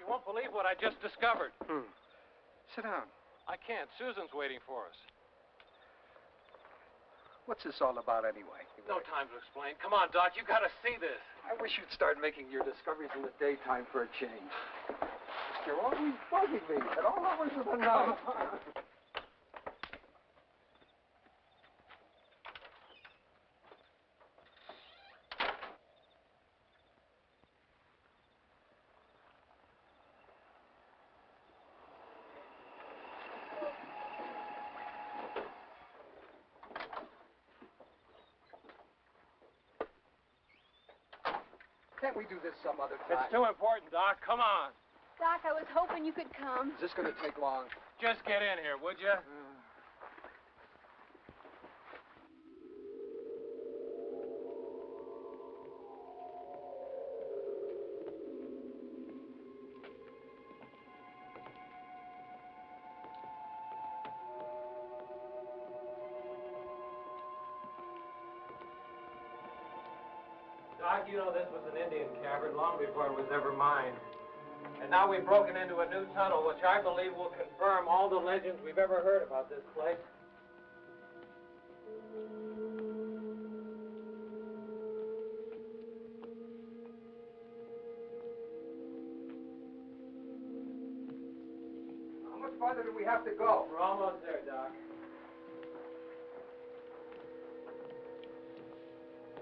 won't believe what I just discovered. Sit down. I can't. Susan's waiting for us. What's this all about anyway? No time to explain. Come on, Doc. You gotta see this. I wish you'd start making your discoveries in the daytime for a change. You're always bugging me at all hours of the night. Can't we do this some other time? It's too important, Doc. Come on. Doc, I was hoping you could come. Is this going to take long? Just get in here, would you? Doc, you know this was an Indian cavern long before it was ever mine. And now we've broken into a new tunnel, which I believe will confirm all the legends we've ever heard about this place. How much farther do we have to go? We're almost there, Doc.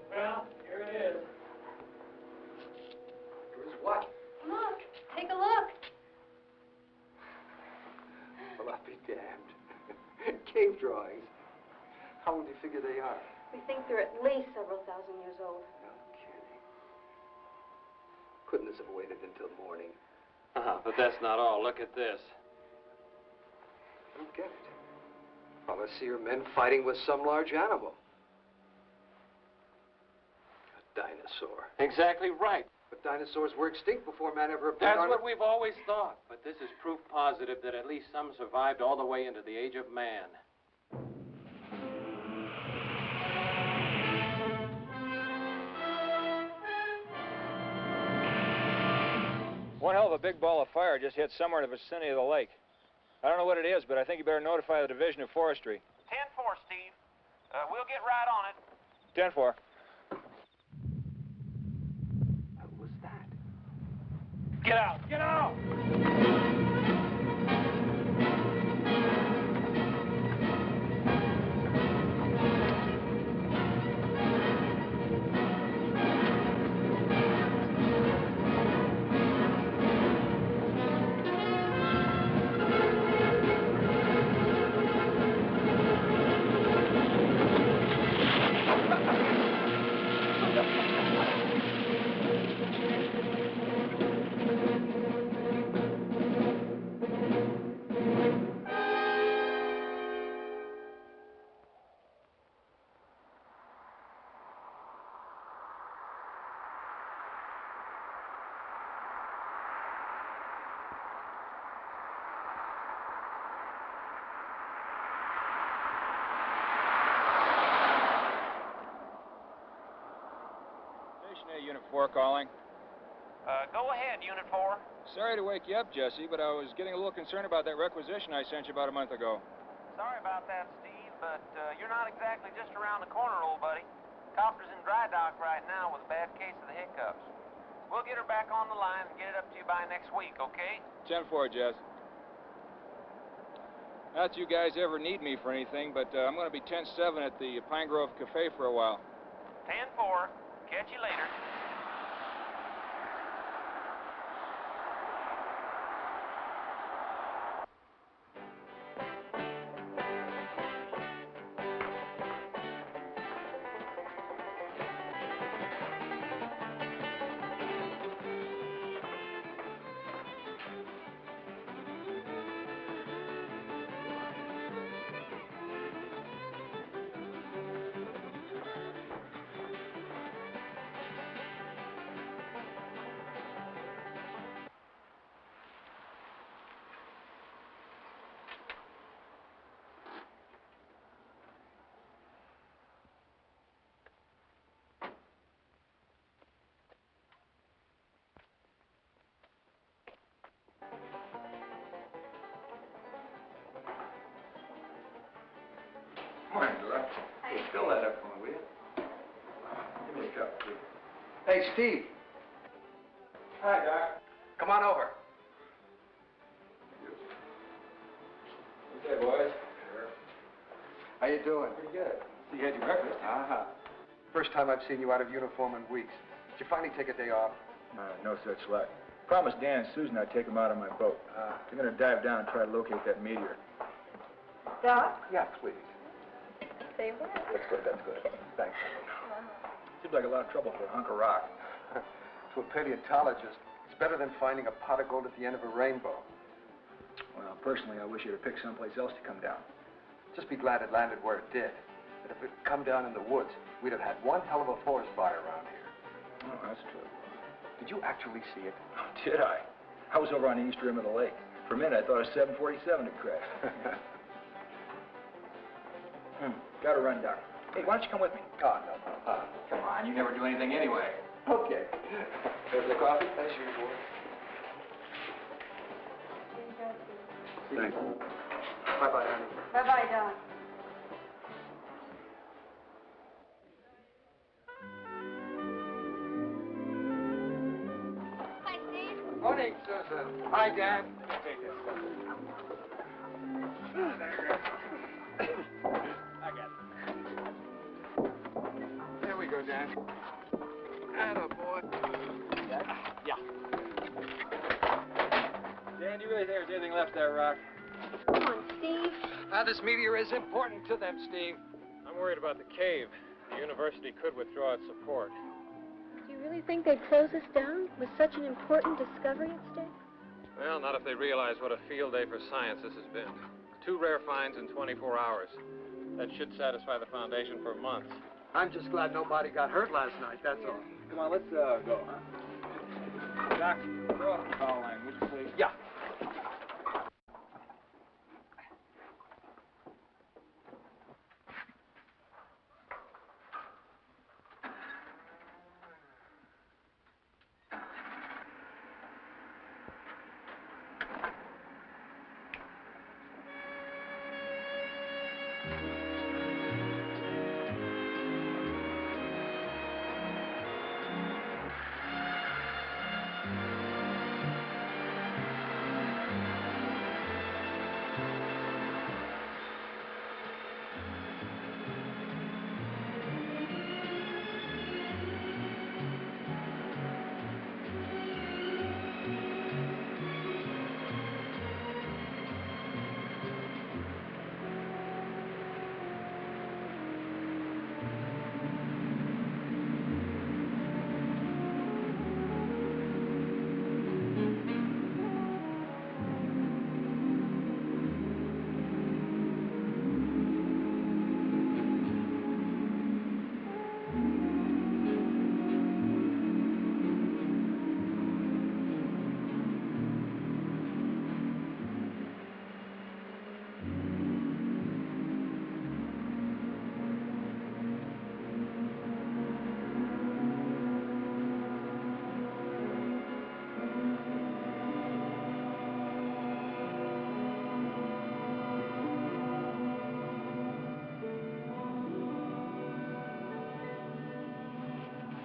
Well, here it is. Here's what? Look, take a look. Well, I'll be damned. Cave drawings. How old do you figure they are? We think they're at least several thousand years old. No kidding. Couldn't this have waited until morning? But that's not all. Look at this. I don't get it. Well, I see your men fighting with some large animal. A dinosaur. Exactly right. But dinosaurs were extinct before man ever appeared That's on what we've always thought. But this is proof positive that at least some survived all the way into the age of man. One hell of a big ball of fire just hit somewhere in the vicinity of the lake. I don't know what it is, but I think you better notify the Division of Forestry. 10-4, Steve. We'll get right on it. 10-4. What was that? Get out! Get out! Unit 4 calling. Go ahead, Unit 4. Sorry to wake you up, Jesse, but I was getting a little concerned about that requisition I sent you about a month ago. Sorry about that, Steve, but you're not exactly just around the corner, old buddy. Copter's in dry dock right now with a bad case of the hiccups. We'll get her back on the line and get it up to you by next week, okay? 10-4, Jess. Not that you guys ever need me for anything, but I'm going to be 10-7 at the Pine Grove Cafe for a while. 10-4. Catch you later. Fill that up for me, will you? Give me a cup, please. Hey, Steve. Hi, Doc. Come on over. Okay, boys. Sure. How you doing? Pretty good. So you had your breakfast? Uh-huh. First time I've seen you out of uniform in weeks. Did you finally take a day off? No such luck. Promised Dan and Susan I'd take them out on my boat. They're going to dive down and try to locate that meteor. Doc? Yeah, please. Say what? That's good, that's good. Thanks. Seems like a lot of trouble for a hunk of rock. To a paleontologist, it's better than finding a pot of gold at the end of a rainbow. Well, personally, I wish you'd have picked someplace else to come down. Just be glad it landed where it did. But if it had come down in the woods, we'd have had one hell of a forest fire around here. Oh, that's true. Did you actually see it? Oh, did I? I was over on the east rim of the lake. For a minute, I thought a 747 had crashed. Gotta run, Doc. Hey, why don't you come with me? Oh, no. Come on, you never do anything anyway. Okay. There's the coffee? As usual. Thanks. Bye-bye, honey. Bye-bye, Doc. Hi, Steve. Morning, Susan. Hi, Dan. Take this. I got it. There we go, Dan. Atta boy. Yeah. Dan, you really think there's anything left there, Rock? Come on, Steve. This meteor is important to them, Steve. I'm worried about the cave. The university could withdraw its support. Do you really think they'd close us down with such an important discovery at stake? Well, not if they realize what a field day for science this has been. 2 rare finds in 24 hours. That should satisfy the Foundation for months. I'm just glad nobody got hurt last night, that's all. Come on, let's go, huh? Doc, throw off the call line, would you please? Yeah.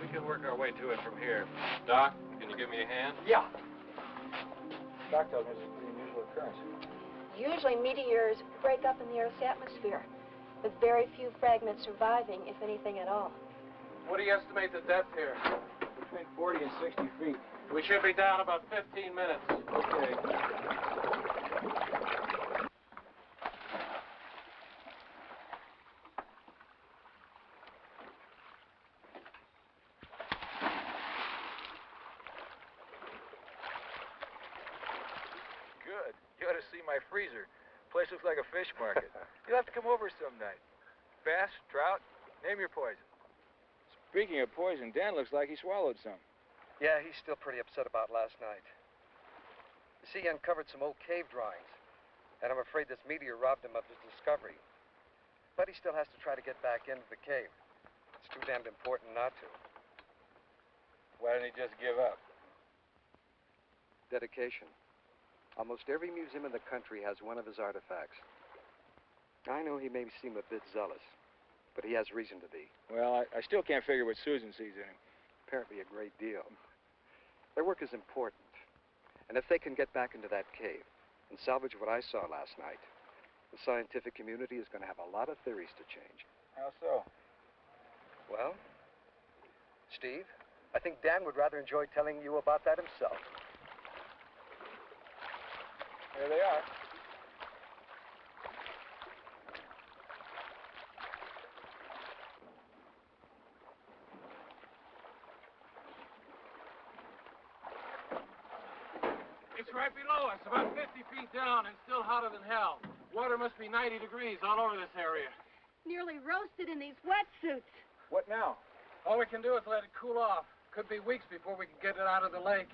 We can work our way to it from here. Doc, can you give me a hand? Yeah. Doc tells me it's a pretty unusual occurrence. Usually meteors break up in the Earth's atmosphere, with very few fragments surviving, if anything at all. What do you estimate the depth here? Between 40 and 60 feet. We should be down about 15 minutes. Okay. Good. You ought to see my freezer. Place looks like a fish market. You'll have to come over some night. Bass, trout, name your poison. Speaking of poison, Dan looks like he swallowed some. Yeah, he's still pretty upset about last night. You see, he uncovered some old cave drawings, and I'm afraid this meteor robbed him of his discovery. But he still has to try to get back into the cave. It's too damned important not to. Why didn't he just give up? Dedication. Almost every museum in the country has one of his artifacts. I know he may seem a bit zealous, but he has reason to be. Well, I still can't figure what Susan sees in him. Apparently a great deal. Their work is important. And if they can get back into that cave and salvage what I saw last night, the scientific community is going to have a lot of theories to change. How so? Well, Steve, I think Dan would rather enjoy telling you about that himself. There they are. It's right below us, about 50 feet down and still hotter than hell. Water must be 90 degrees all over this area. Nearly roasted in these wetsuits. What now? All we can do is let it cool off. Could be weeks before we can get it out of the lake.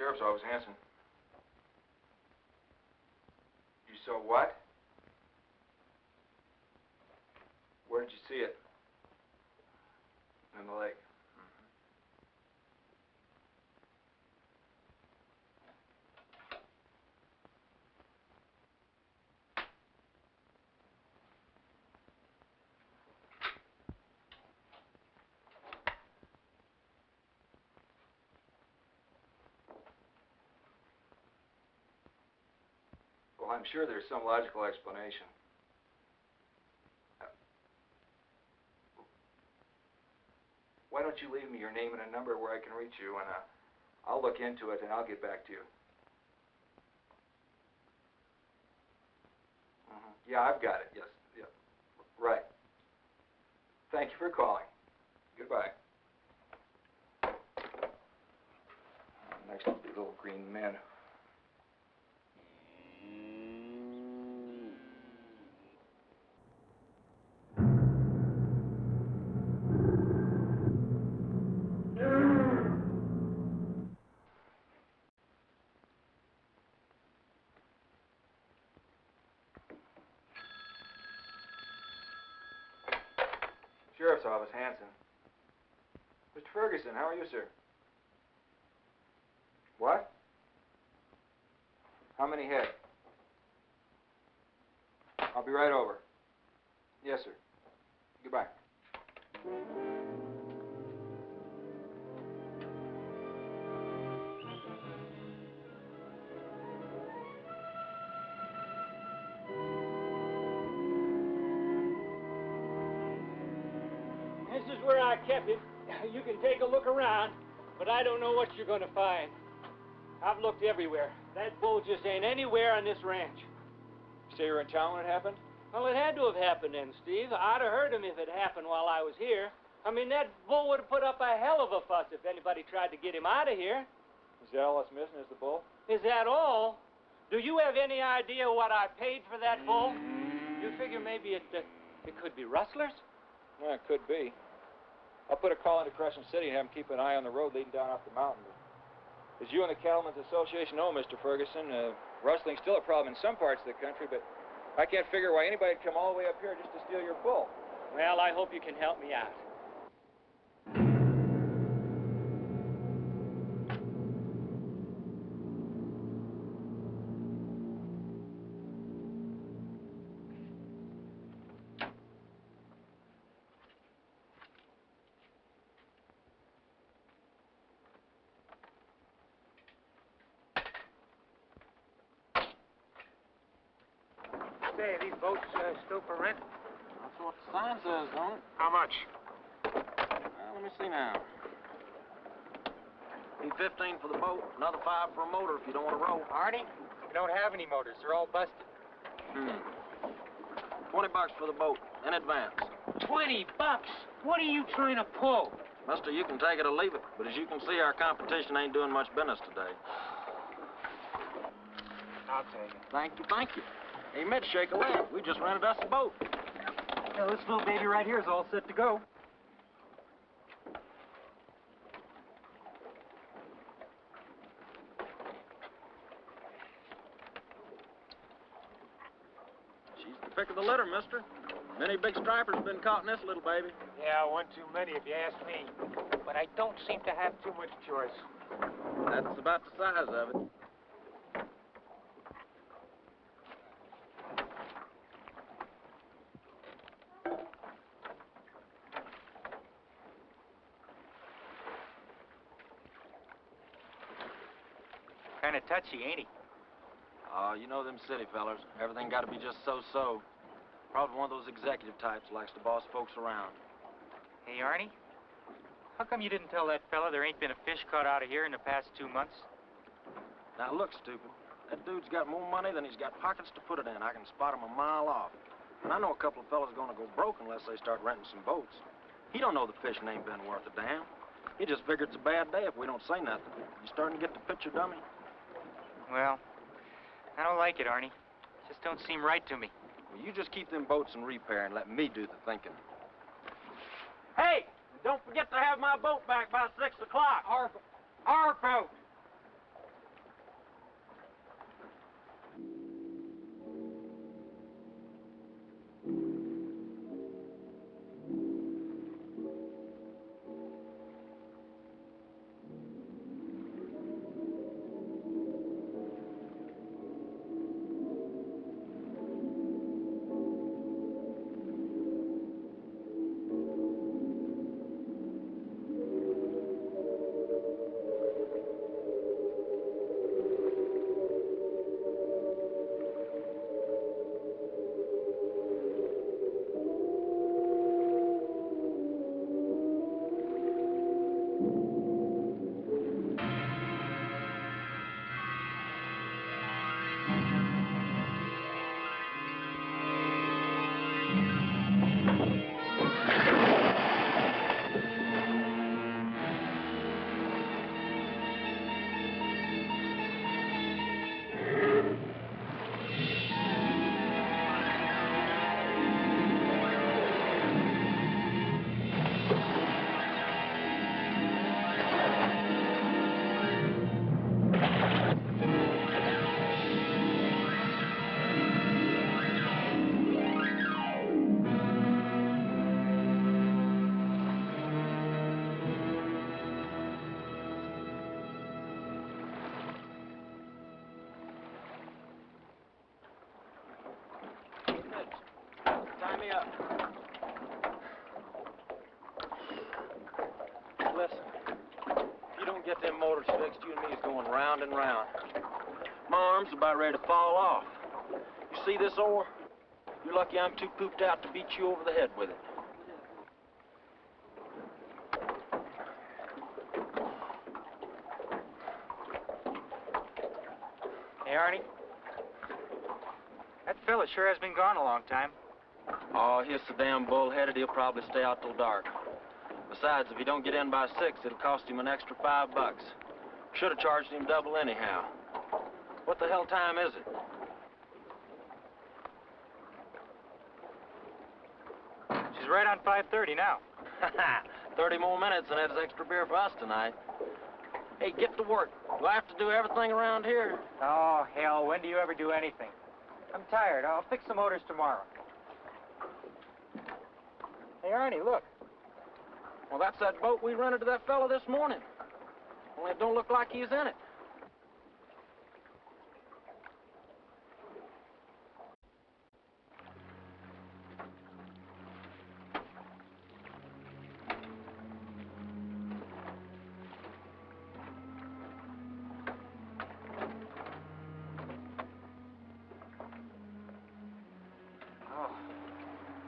Sheriff's office, Hanson. You saw what? Where did you see it? In the lake. Well, I'm sure there's some logical explanation. Why don't you leave me your name and a number where I can reach you, and I'll look into it and I'll get back to you. Yeah, I've got it. Yes. Yeah. Right. Thank you for calling. Goodbye. Next will be little green men. Travis Hansen. Mr. Ferguson, how are you, sir? What? How many head? I'll be right over. Yes, sir. Goodbye. This is where I kept it. You can take a look around, but I don't know what you're going to find. I've looked everywhere. That bull just ain't anywhere on this ranch. You say you were in town when it happened? Well, it had to have happened then, Steve. I'd have heard him if it happened while I was here. I mean, that bull would have put up a hell of a fuss if anybody tried to get him out of here. Is that all that's missing is the bull? Is that all? Do you have any idea what I paid for that bull? You figure maybe it could be rustlers? Well, it could be. I'll put a call into Crescent City and have them keep an eye on the road leading down off the mountain. As you and the Cattlemen's Association know, Mr. Ferguson, rustling's still a problem in some parts of the country, but I can't figure why anybody'd come all the way up here just to steal your bull. Well, I hope you can help me out. Say, these boats still for rent? That's what the sign says, don't it? How much? Well, let me see now. Be 15 for the boat, another 5 for a motor if you don't want to row. Arnie, we don't have any motors. They're all busted. $20 for the boat, in advance. $20? What are you trying to pull? Mister, you can take it or leave it, but as you can see, our competition ain't doing much business today. I'll take it. Thank you, thank you. Hey, Mitch, shake a leg. We just rented us a boat. Yeah, this little baby right here is all set to go. She's the pick of the litter, mister. Many big stripers have been caught in this little baby. Yeah, one too many if you ask me. But I don't seem to have too much choice. That's about the size of it. Kind of touchy, ain't he? Oh, you know them city fellers. Everything got to be just so-so. Probably one of those executive types likes to boss folks around. Hey, Arnie, how come you didn't tell that fella there ain't been a fish caught out of here in the past 2 months? Now, look, stupid. That dude's got more money than he's got pockets to put it in. I can spot him a mile off. And I know a couple of fellas going to go broke unless they start renting some boats. He don't know the fishing ain't been worth a damn. He just figures it's a bad day if we don't say nothing. You starting to get the picture, dummy? Well, I don't like it, Arnie. Just don't seem right to me. Well, you just keep them boats in repair and let me do the thinking. Hey, don't forget to have my boat back by 6 o'clock. Our boat. get them motors fixed, you and me is going round and round. My arm's about ready to fall off. You see this oar? You're lucky I'm too pooped out to beat you over the head with it. Hey, Arnie. That fella sure has been gone a long time. Oh, he's so damn bullheaded, he'll probably stay out till dark. Besides, if he don't get in by 6, it'll cost him an extra $5. Should have charged him double anyhow. What the hell time is it? She's right on 5:30 now. 30 more minutes and that's extra beer for us tonight. Hey, get to work. Do I have to do everything around here? Oh, hell, when do you ever do anything? I'm tired. I'll fix the motors tomorrow. Hey, Arnie, look. Well, that's that boat we rented to that fella this morning. Only it don't look like he's in it.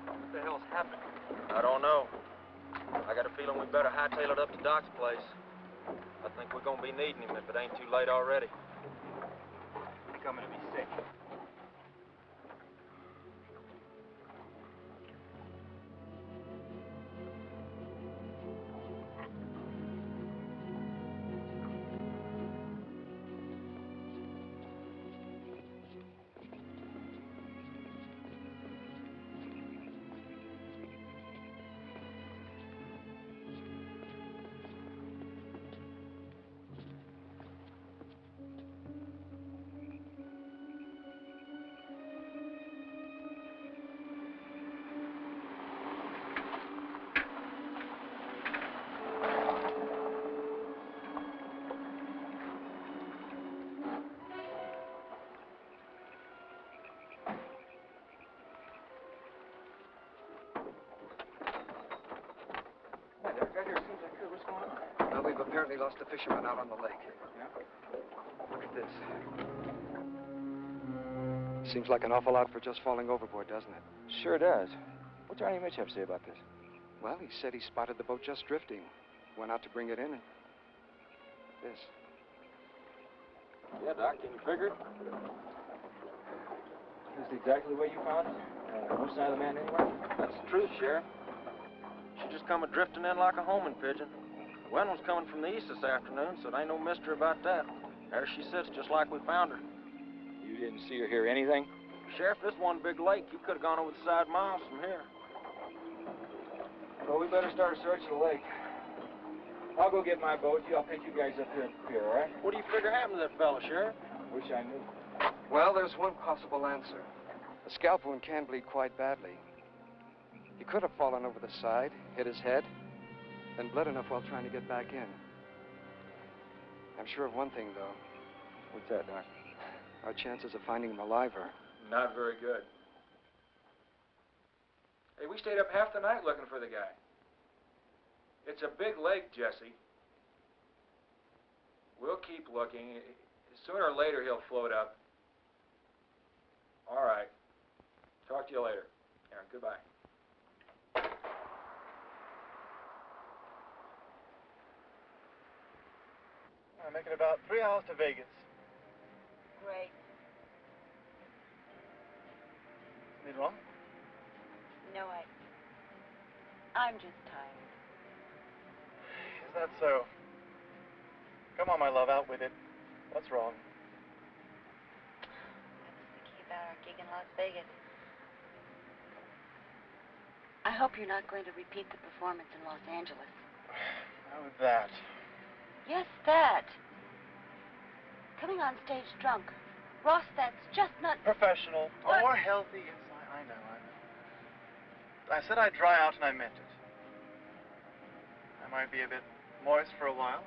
What the hell's happening? I don't know. I got a feeling we better hightail it up to Doc's place. I think we're gonna be needing him if it ain't too late already. I think I'm gonna be sick. Well, we've apparently lost a fisherman out on the lake. Yeah? Look at this. Seems like an awful lot for just falling overboard, doesn't it? Sure does. What's Arnie Mitch have to say about this? Well, he said he spotted the boat just drifting. Went out to bring it in and... this. Yeah, Doc, can you figure it? This is exactly where you found it? No sign of the man anywhere? That's the truth, Sheriff. She just come a-drifting in like a homing pigeon. Wind was coming from the east this afternoon, so there ain't no mystery about that. There she sits, just like we found her. You didn't see or hear anything? Sheriff, this one big lake, you could have gone over the side miles from here. Well, we better start a search of the lake. I'll go get my boat. I'll pick you guys up here at the pier, all right? What do you figure happened to that fella, Sheriff? Wish I knew. Well, there's one possible answer. The scalp wound can bleed quite badly. He could have fallen over the side, hit his head, then bled enough while trying to get back in. I'm sure of one thing, though. What's that, Doc? Our chances of finding him alive are... Not very good. Hey, we stayed up half the night looking for the guy. It's a big lake, Jesse. We'll keep looking. Sooner or later, he'll float up. All right. Talk to you later. Yeah, goodbye. I'm making about 3 hours to Vegas. Great. Anything wrong? No, I'm just tired. Is that so? Come on, my love, out with it. What's wrong? I was thinking about our gig in Las Vegas. I hope you're not going to repeat the performance in Los Angeles. How is that? Yes, that. Coming on stage drunk. Ross, that's just not... Professional. What? Or healthy. Yes, I know. I said I'd dry out, and I meant it. I might be a bit moist for a while,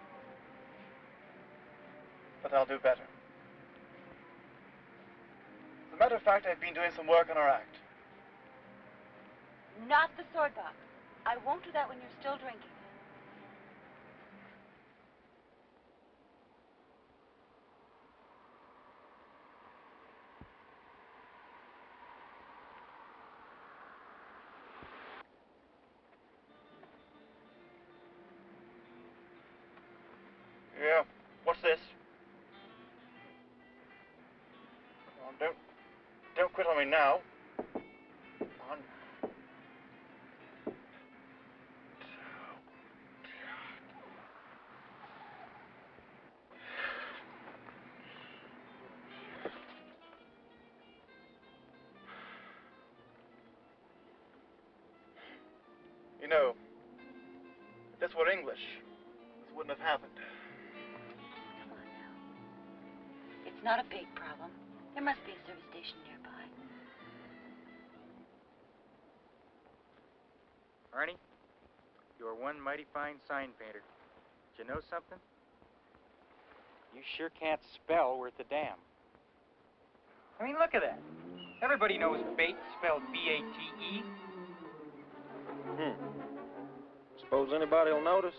but I'll do better. As a matter of fact, I've been doing some work on our act. Not the sword box. I won't do that when you're still drinking. Yeah. What's this? Oh, don't quit on me now. Come on. You know, if this were English, this wouldn't have happened. Come on now. It's not a big problem. There must be a service station nearby. Arnie, you're one mighty fine sign painter. Did you know something? You sure can't spell worth a damn. I mean, look at that. Everybody knows bait spelled B-A-T-E. Suppose anybody will notice?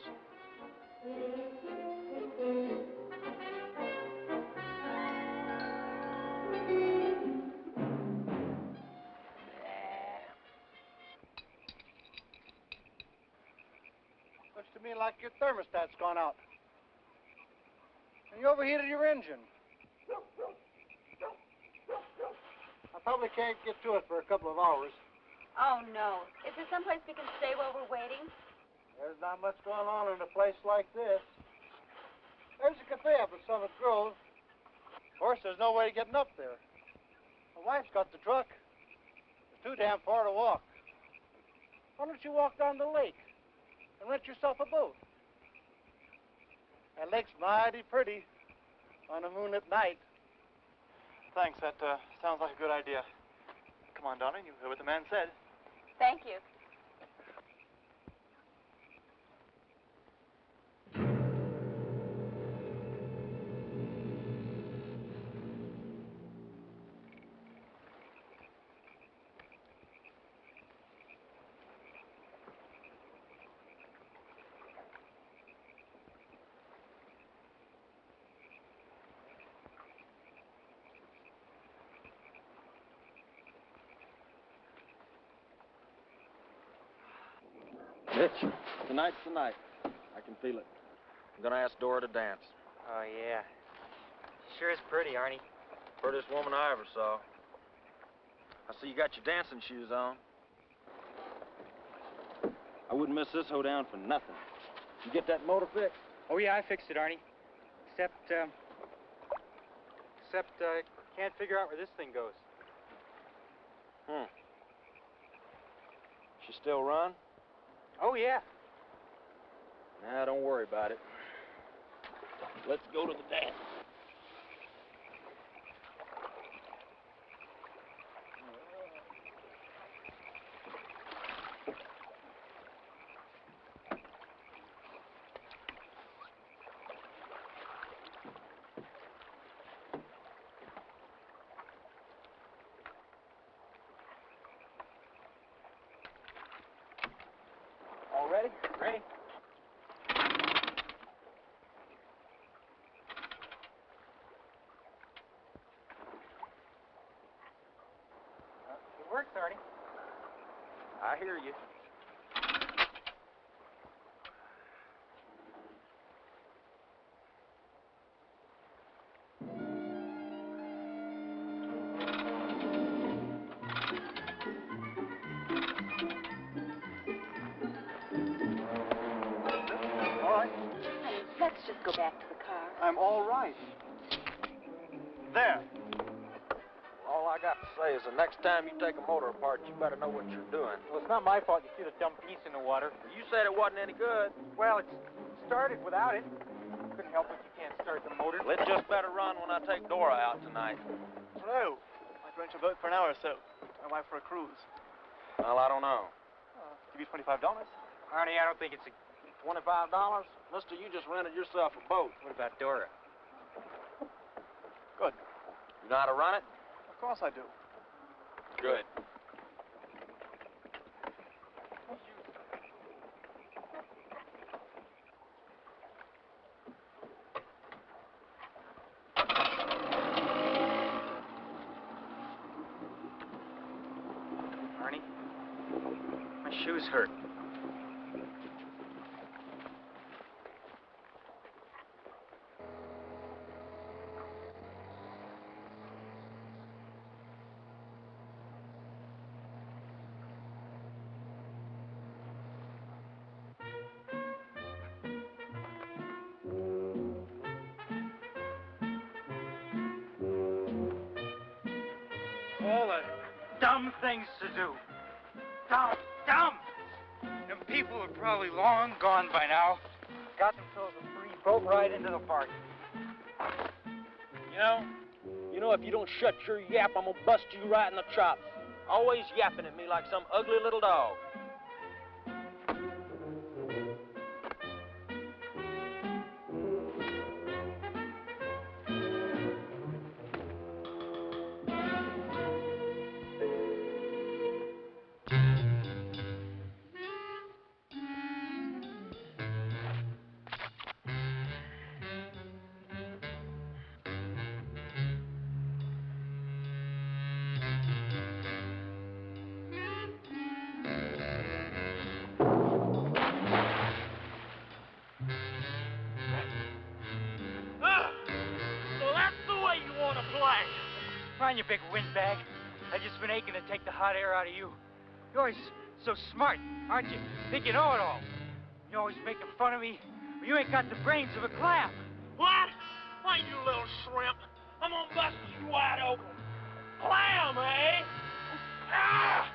Looks to me like your thermostat's gone out. And you overheated your engine. I probably can't get to it for a couple of hours. Oh, no. Is there someplace we can stay while we're waiting? There's not much going on in a place like this. There's a cafe up at Summit Grove. Of course, there's no way of getting up there. My wife's got the truck. It's too damn far to walk. Why don't you walk down the lake and rent yourself a boat? That lake's mighty pretty on a moonlit night. Thanks, that sounds like a good idea. Come on, darling, you heard what the man said. Thank you. Mitch, tonight's the night. I can feel it. I'm gonna ask Dora to dance. Oh, yeah. Sure is pretty, Arnie. Prettiest woman I ever saw. I see you got your dancing shoes on. I wouldn't miss this hoedown for nothing. You get that motor fixed? Oh, yeah, I fixed it, Arnie. Except, can't figure out where this thing goes. She still run? Oh, yeah. Nah, don't worry about it. Let's go to the dance. All ready? Ready. It works, Arnie. I hear you. All right. Honey, let's just go back to the car. I'm all right. There. All I got to say is the next time you take a motor apart, you better know what you're doing. Well, it's not my fault you threw the dumb piece in the water. You said it wasn't any good. Well, it started without it. Couldn't help it, you can't start the motor. Well, it just better run when I take Dora out tonight. Hello. I'd rent your boat for an hour or so. My wife for a cruise. Well, I don't know. Give you $25. Arnie, I don't think it's a... $25? Mister, you just rented yourself a boat. What about Dora? Good. You know how to run it? Of course I do. Good. Arnie, my shoes hurt. all the dumb things to do. Dumb! Them people are probably long gone by now. Got themselves a free boat ride into the park. You know, if you don't shut your yap, I'm gonna bust you right in the chops. Always yapping at me like some ugly little dog. Come on, you big windbag. I've just been aching to take the hot air out of you. You're always so smart, aren't you? Think you know it all. You're always making fun of me, but you ain't got the brains of a clam. What? Why, you little shrimp? I'm gonna bust you wide open. Clam, eh? Ah!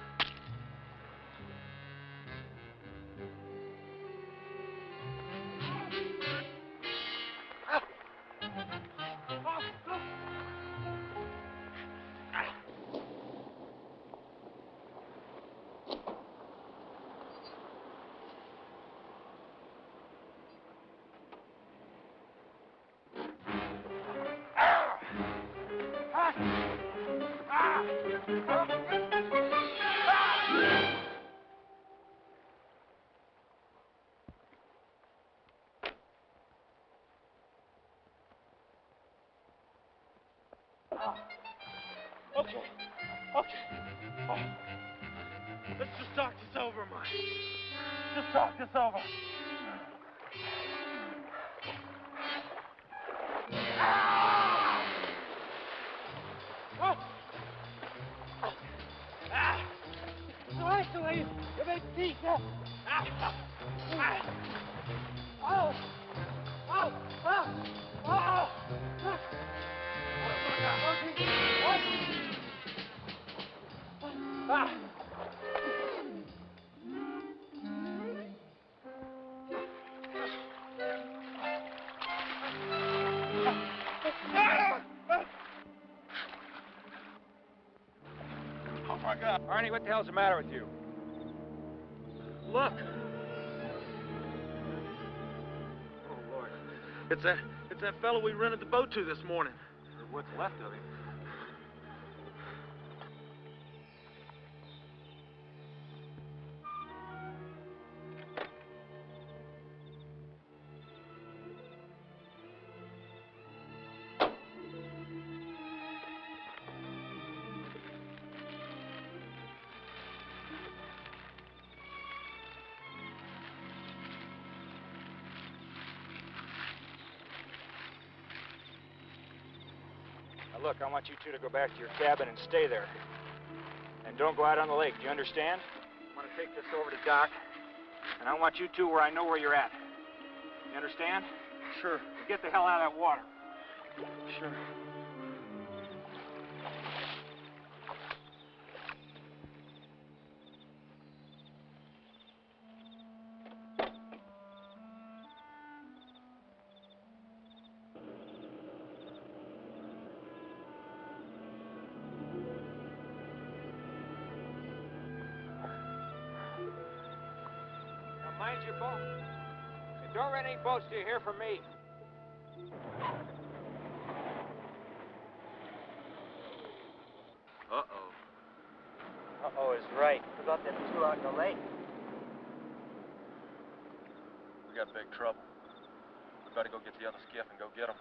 Okay. Oh. Let's just talk this over, Mike. Just talk this over. Suéltale, que me pica. Oh, my God. Arnie, what the hell's the matter with you? Look. Oh, Lord. It's that fellow we rented the boat to this morning. Or what's left of him. Look, I want you two to go back to your cabin and stay there. And don't go out on the lake, do you understand? I'm gonna take this over to Doc, and I want you two where I know where you're at. You understand? Sure. Get the hell out of that water. Sure. Mind your boat. And don't rent any boats till you hear from me. Uh-oh. Uh-oh is right. What about them two out in the lake? We got big trouble. We better go get the other skiff and go get them.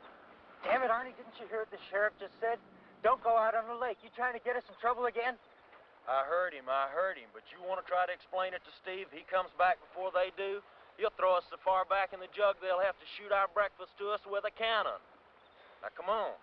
Damn it, Arnie, didn't you hear what the sheriff just said? Don't go out on the lake. You trying to get us in trouble again? I heard him, but you want to try to explain it to Steve? He comes back before they do. He'll throw us so far back in the jug they'll have to shoot our breakfast to us with a cannon. Now, come on.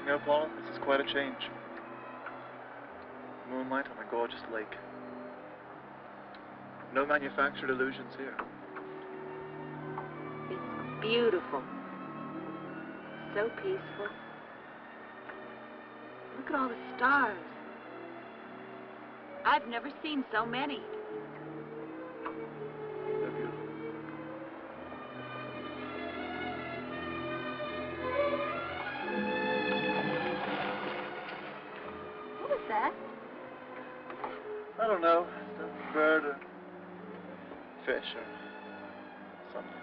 You know, Paula, this is quite a change. Moonlight on a gorgeous lake. No manufactured illusions here. It's beautiful. So peaceful. Look at all the stars. I've never seen so many. They're beautiful. What was that? I don't know. Some bird or fish or something.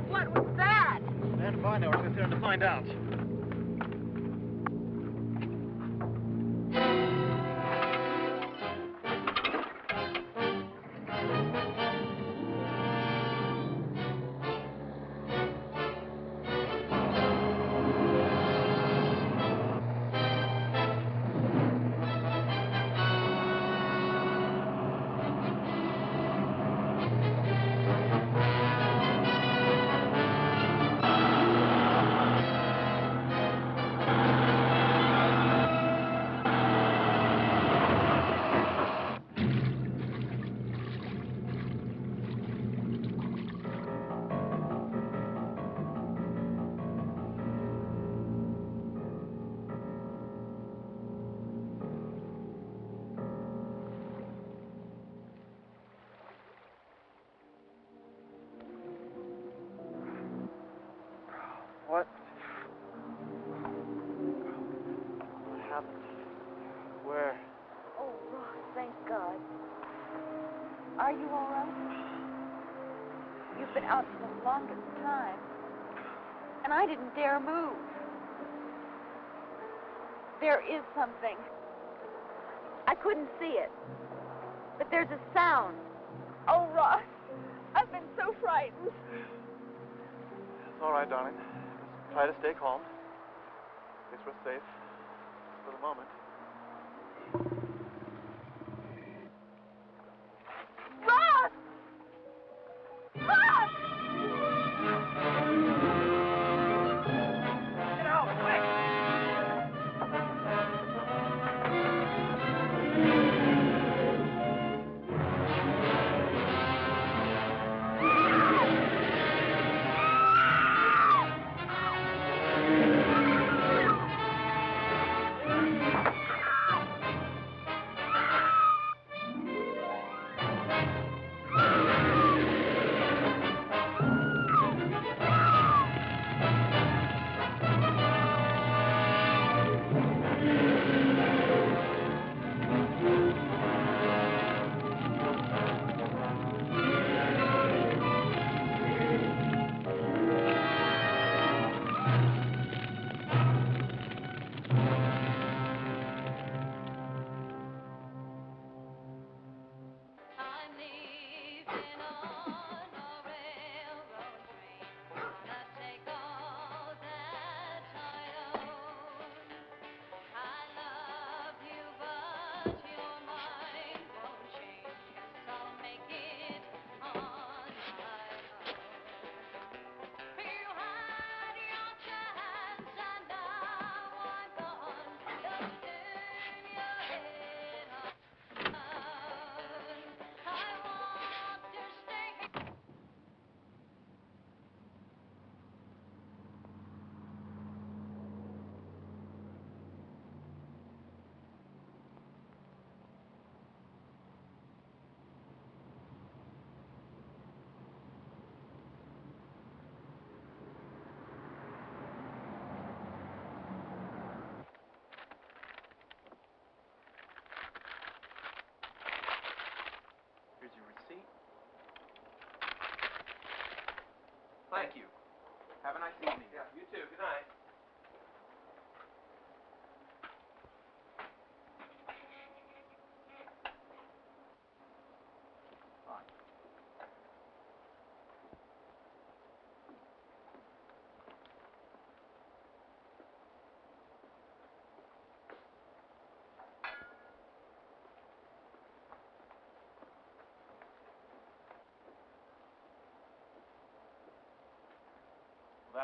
What was that? Stand by now. We're going to find out. What? What happened? Where? Oh, Ross, thank God. Are you all right? You've been out for the longest time. And I didn't dare move. There is something. I couldn't see it. But there's a sound. Oh, Ross, I've been so frightened. It's all right, darling. Just try to stay calm. At least we're safe for the moment. Ross! Ross! Get out, quick!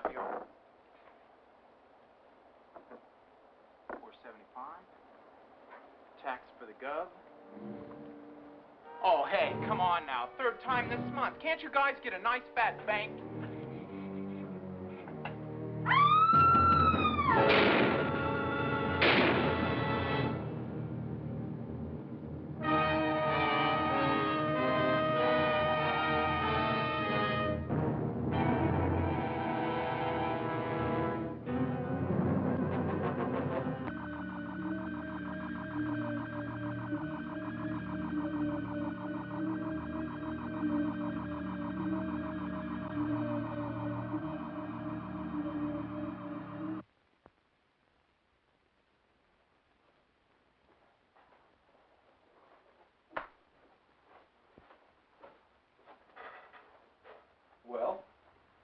that be all? 475. Tax for the gov. Oh, hey, come on now. Third time this month. Can't you guys get a nice fat bank? Well,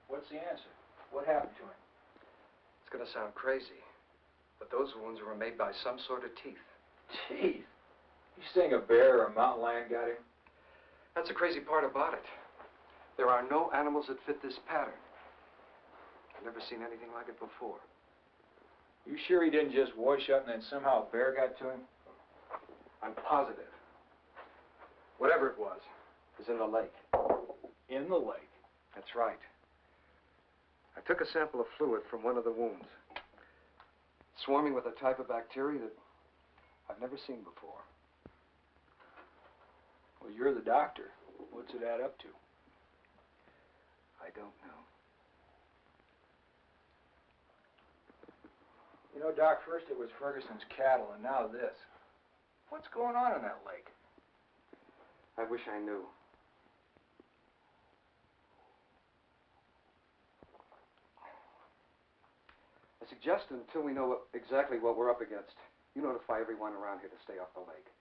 what's the answer? What happened to him? It's going to sound crazy, but those wounds were made by some sort of teeth. Teeth? You saying a bear or a mountain lion got him? That's the crazy part about it. There are no animals that fit this pattern. I've never seen anything like it before. You sure he didn't just wash up and then somehow a bear got to him? I'm positive. Whatever it was in the lake. In the lake? That's right. I took a sample of fluid from one of the wounds. Swarming with a type of bacteria that I've never seen before. Well, you're the doctor. What's it add up to? I don't know. You know, Doc, first it was Ferguson's cattle, and now this. What's going on in that lake? I wish I knew. I suggest until we know exactly what we're up against, you notify everyone around here to stay off the lake.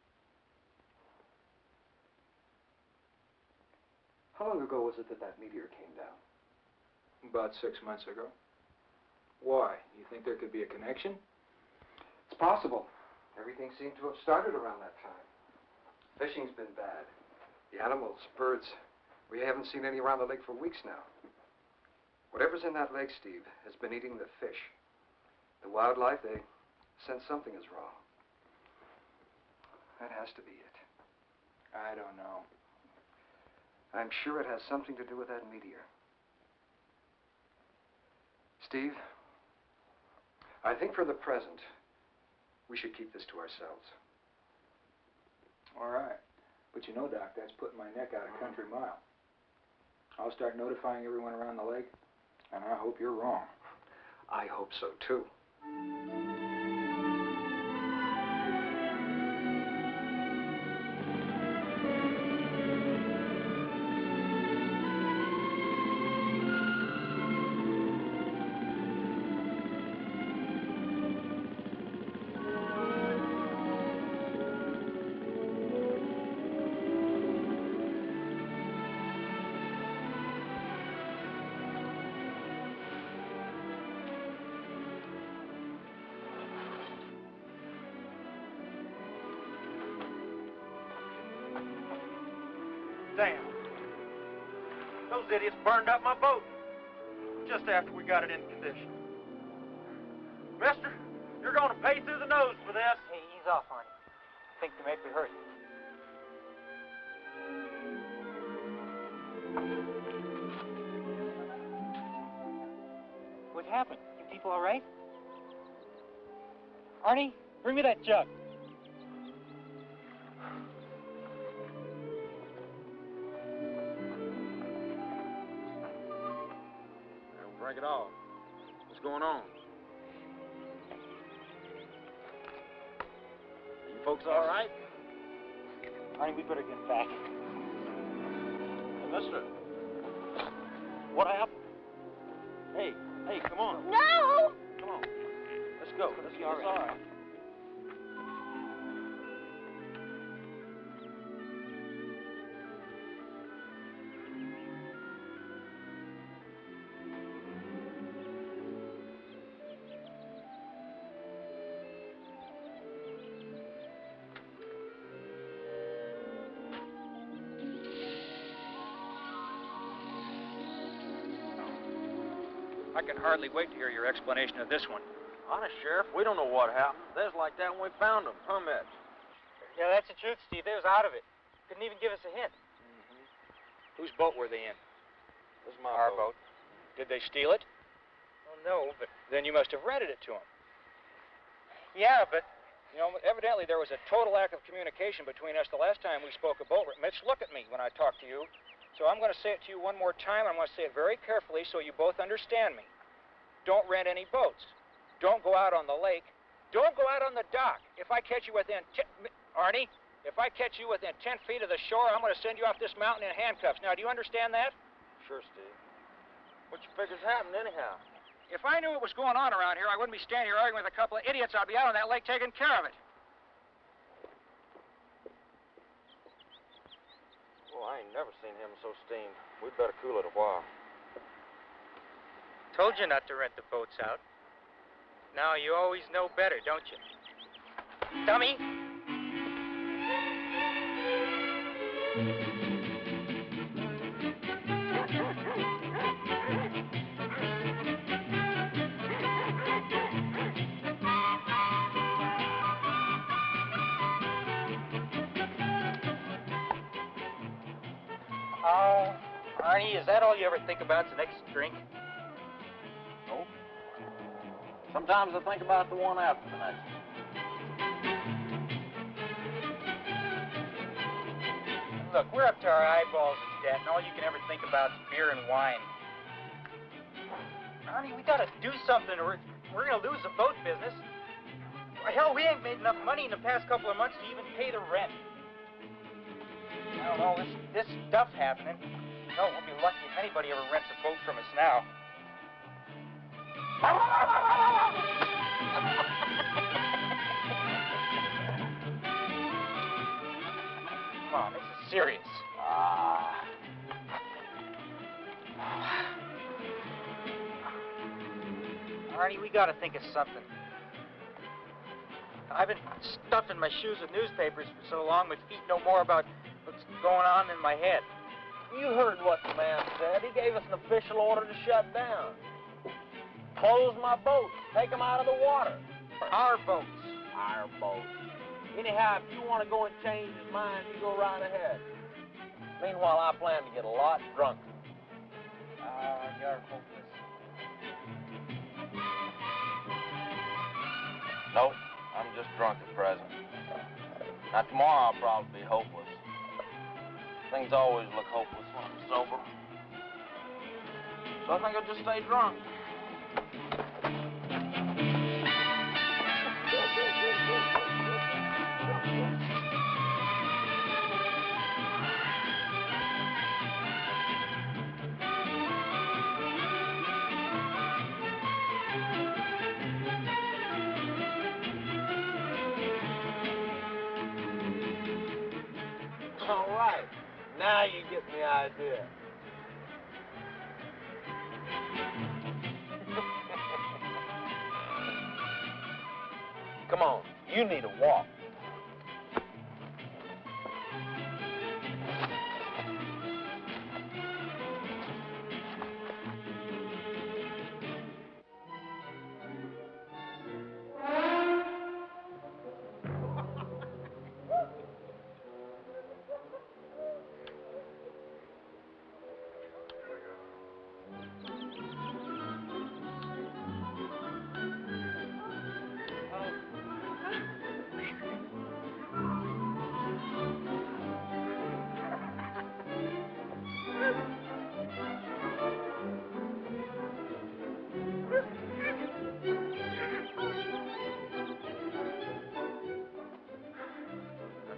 How long ago was it that meteor came down? About 6 months ago. Why? You think there could be a connection? It's possible. Everything seemed to have started around that time. Fishing's been bad. The animals, birds, we haven't seen any around the lake for weeks now. Whatever's in that lake, Steve, has been eating the fish. The wildlife, they sense something is wrong. That has to be it. I don't know. I'm sure it has something to do with that meteor. Steve, I think for the present, we should keep this to ourselves. All right. But you know, Doc, that's putting my neck out a country mile. I'll start notifying everyone around the lake, and I hope you're wrong. I hope so, too. Damn. Those idiots burned up my boat just after we got it in condition. Mister, you're going to pay through the nose for this. Hey, ease off, Arnie. I think they may be hurt. What happened? You people all right? Arnie, bring me that jug. Drink it all. What's going on? You folks all right? Arnie, we better get back. Hey, mister. What happened? Hey, come on. No! Come on. Let's go. Let's be all right. All right. I can hardly wait to hear your explanation of this one. Honest, Sheriff, we don't know what happened. They was like that when we found them, huh, Mitch? Yeah, that's the truth, Steve. They was out of it. Couldn't even give us a hint. Whose boat were they in? This is my Our boat. Did they steal it? Well, no, but then you must have rented it to them. Yeah, but, you know, evidently there was a total lack of communication between us the last time we spoke of boat. Mitch, look at me when I talk to you. So I'm going to say it to you one more time. I'm going to say it very carefully so you both understand me. Don't rent any boats. Don't go out on the lake. Don't go out on the dock. If I catch you within Arnie, if I catch you within 10 feet of the shore, I'm going to send you off this mountain in handcuffs. Now, do you understand that? Sure, Steve. What you figure's happened anyhow? If I knew what was going on around here, I wouldn't be standing here arguing with a couple of idiots. I'd be out on that lake taking care of it. Well, I ain't never seen him so steamed. We'd better cool it a while. Told you not to rent the boats out. Now you always know better, don't you? Dummy! Oh, Arnie, is that all you ever think about, the next drink? Nope. Sometimes I think about the one after the next. Look, we're up to our eyeballs in debt, and all you can ever think about is beer and wine. Arnie, we gotta do something, or we're gonna lose the boat business. Hell, we ain't made enough money in the past couple of months to even pay the rent. I don't know, this stuff happening. No, we'll be lucky if anybody ever rents a boat from us now. Come on, this is serious. Arnie, we gotta think of something. I've been stuffing my shoes with newspapers for so long, my feet know more about what's going on in my head. You heard what the man said. He gave us an official order to shut down. Close my boat. Take them out of the water. Our boats. Our boat. Anyhow, if you want to go and change his mind, you go right ahead. Meanwhile, I plan to get a lot drunker. You're hopeless. Nope, I'm just drunk at present. Now, tomorrow I'll probably be hopeless. Things always look hopeless when I'm sober. So I think I'll just stay drunk. All right. Now you get the idea. Come on, you need a walk.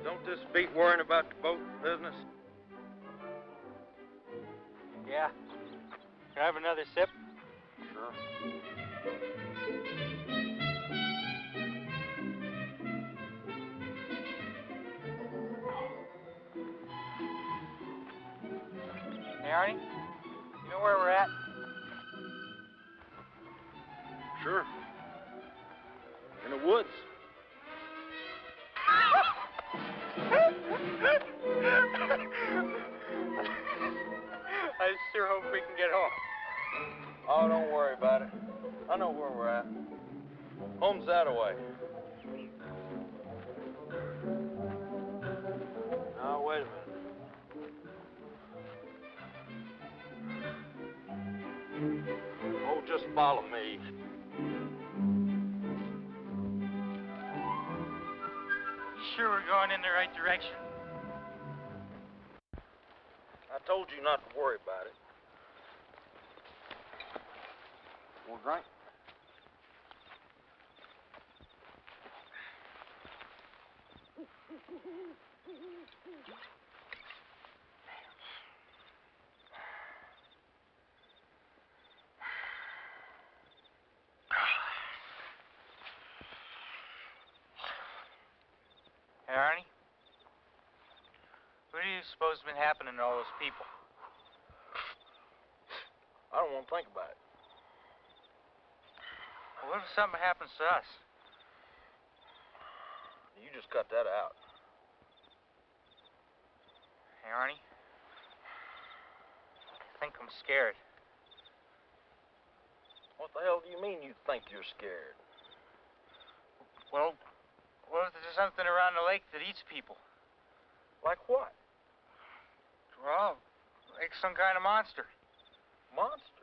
Don't this beat worrying about the boat business? Yeah. Can I have another sip? Sure. Hey, Arnie, you know where we're at? Sure. In the woods. I sure hope we can get home. Oh, don't worry about it. I know where we're at. Home's that away. Now, wait a minute. Oh, just follow me. Sure we're going in the right direction? I told you not to worry about it. More drink? Hey, Arnie? What do you suppose has been happening to all those people? I don't want to think about it. Well, what if something happens to us? You just cut that out. Hey, Arnie? I think I'm scared. What the hell do you mean you think you're scared? Well, what if there's something around the lake that eats people? Like what? Well, like some kind of monster. Monster?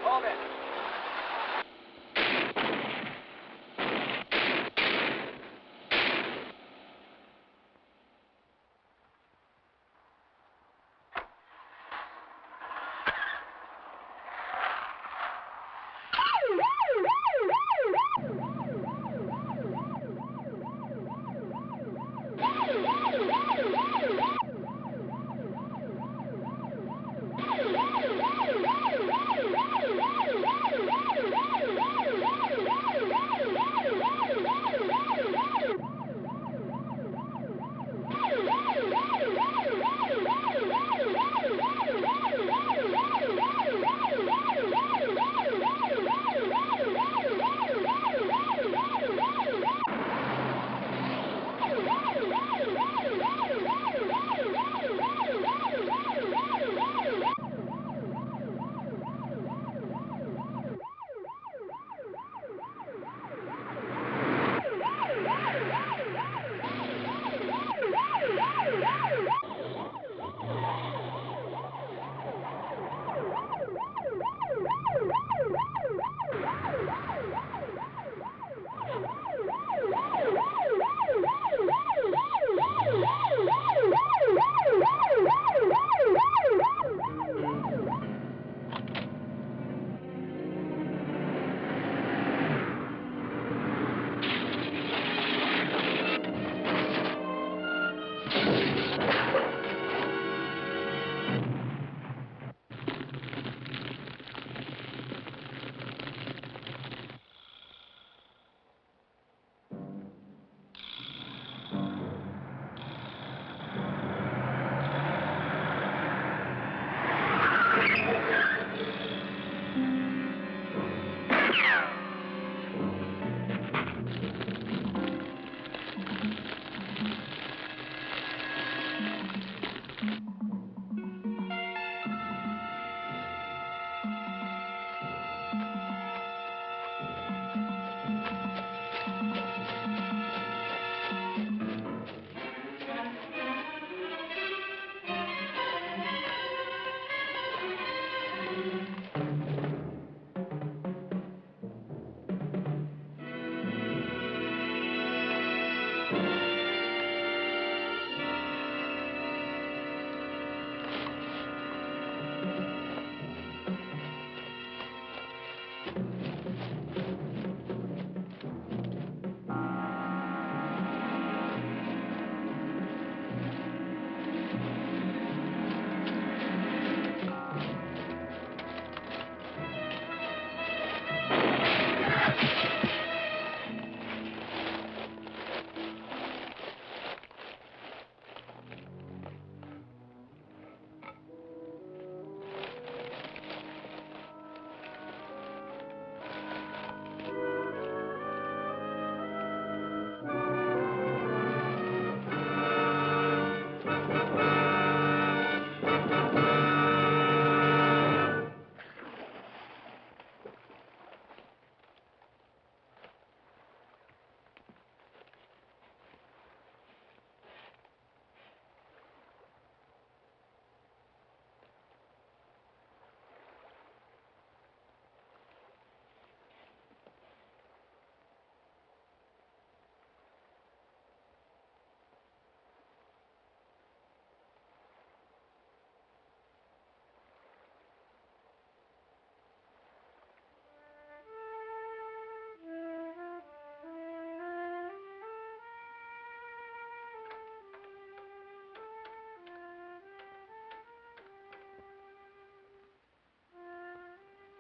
Hold it.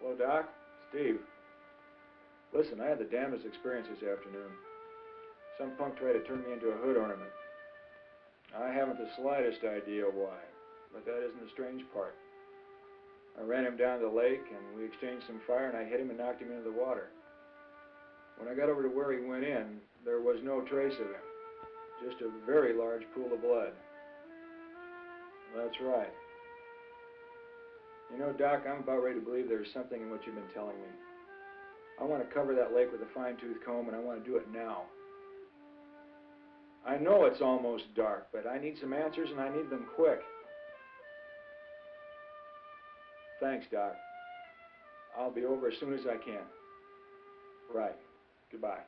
Hello, Doc. Steve. Listen, I had the damnedest experience this afternoon. Some punk tried to turn me into a hood ornament. I haven't the slightest idea why, but that isn't the strange part. I ran him down to the lake, and we exchanged some fire, and I hit him and knocked him into the water. When I got over to where he went in, there was no trace of him. Just a very large pool of blood. That's right. You know, Doc, I'm about ready to believe there's something in what you've been telling me. I want to cover that lake with a fine-tooth comb, and I want to do it now. I know it's almost dark, but I need some answers, and I need them quick. Thanks, Doc. I'll be over as soon as I can. Right. Goodbye.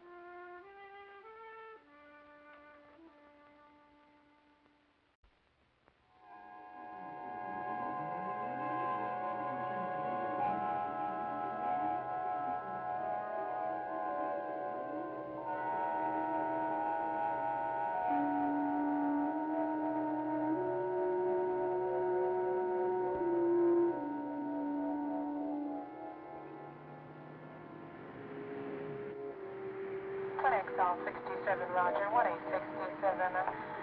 XL 67, Roger. 1A67.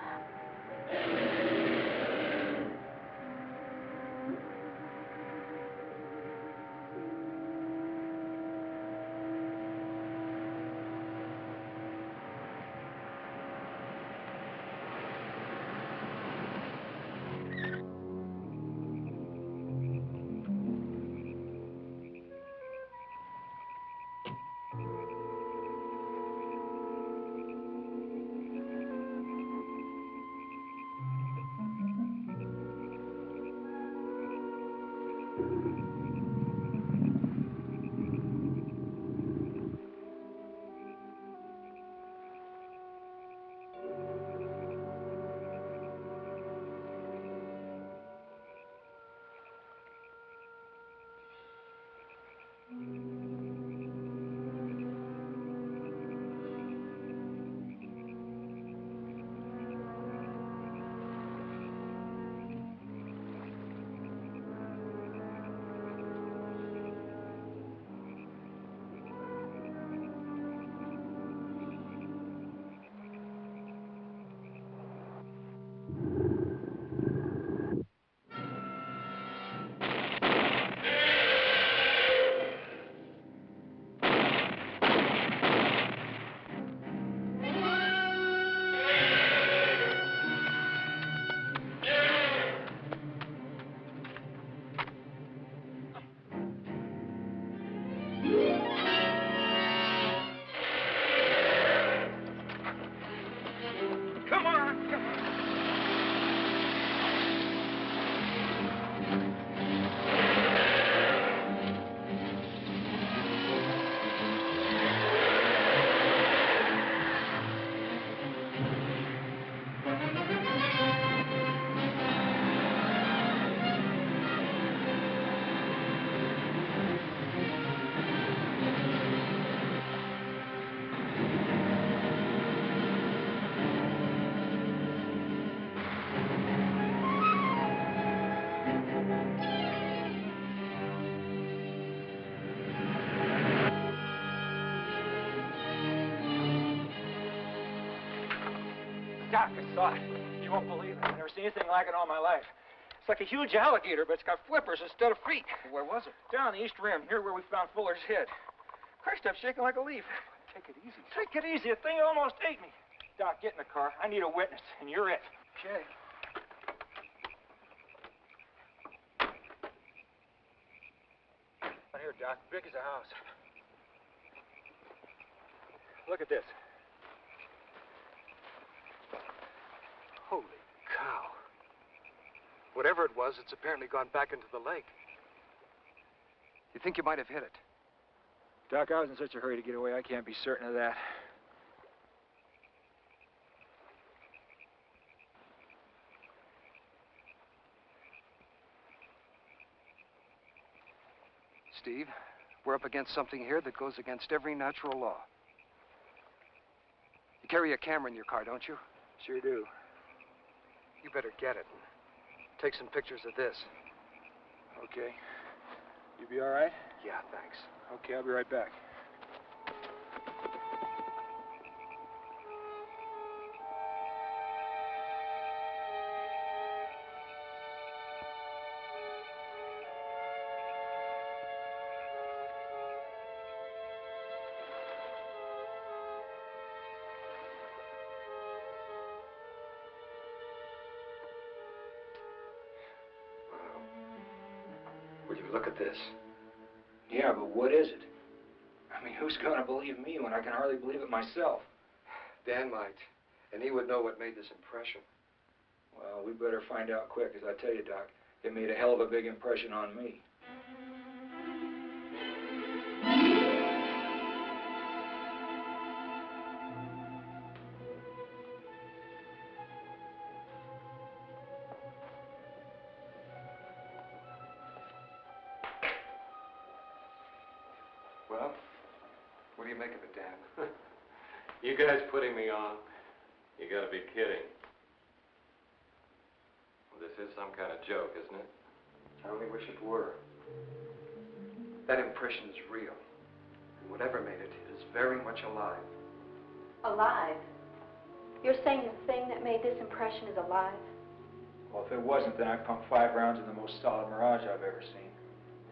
Doc, I saw it. You won't believe it. I've never seen anything like it all my life. It's like a huge alligator, but it's got flippers instead of feet. Where was it? Down the east rim, near where we found Fuller's head. Christ, I'm shaking like a leaf. Take it easy. Take it easy. The thing almost ate me. Doc, get in the car. I need a witness, and you're it. Okay. Here, Doc. Big as a house. Look at this. Holy cow. Whatever it was, it's apparently gone back into the lake. You think you might have hit it? Doc, I was in such a hurry to get away, I can't be certain of that. Steve, we're up against something here that goes against every natural law. You carry a camera in your car, don't you? Sure do. You better get it. Take some pictures of this. Okay. You be all right? Yeah, thanks. Okay, I'll be right back. Will you look at this? Yeah, but what is it? I mean, who's going to believe me when I can hardly believe it myself? Dan might, and he would know what made this impression. Well, we better find out quick, because I tell you, Doc, it made a hell of a big impression on me. Well, what do you make of it, Dan? You guys putting me on? You gotta be kidding. Well, this is some kind of joke, isn't it? I only wish it were. That impression is real. And whatever made it is very much alive. Alive? You're saying the thing that made this impression is alive? Well, if it wasn't, then I pumped 5 rounds in the most solid Mirage I've ever seen.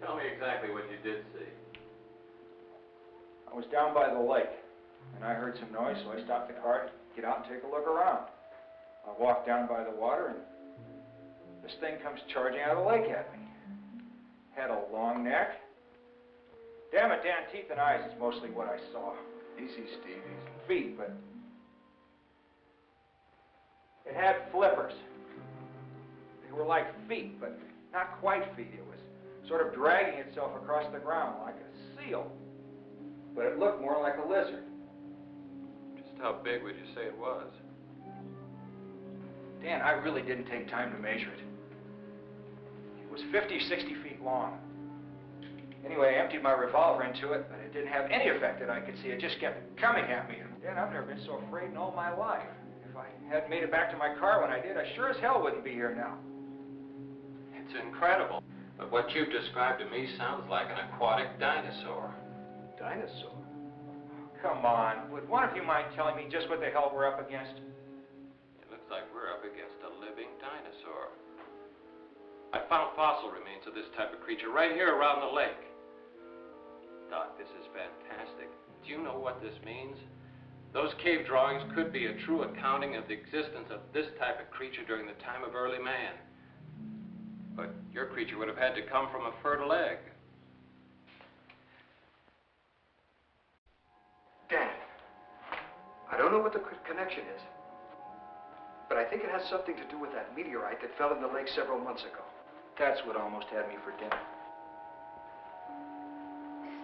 Tell me exactly what you did see. I was down by the lake, and I heard some noise, so I stopped the car to get out and take a look around. I walked down by the water, and this thing comes charging out of the lake at me. Had a long neck. Damn it, Dan, teeth and eyes is mostly what I saw. Easy, Steve, easy. Feet, but it had flippers. They were like feet, but not quite feet. It was sort of dragging itself across the ground like a seal. But it looked more like a lizard. Just how big would you say it was? Dan, I really didn't take time to measure it. It was 50, 60 feet long. Anyway, I emptied my revolver into it, but it didn't have any effect that I could see. It just kept coming at me. And Dan, I've never been so afraid in all my life. If I hadn't made it back to my car when I did, I sure as hell wouldn't be here now. It's incredible. But what you've described to me sounds like an aquatic dinosaur. Dinosaur? Come on. Would one of you mind telling me just what the hell we're up against? It looks like we're up against a living dinosaur. I found fossil remains of this type of creature right here around the lake. Doc, this is fantastic. Do you know what this means? Those cave drawings could be a true accounting of the existence of this type of creature during the time of early man. But your creature would have had to come from a fertile egg. Dan, I don't know what the connection is, but I think it has something to do with that meteorite that fell in the lake several months ago. That's what almost had me for dinner.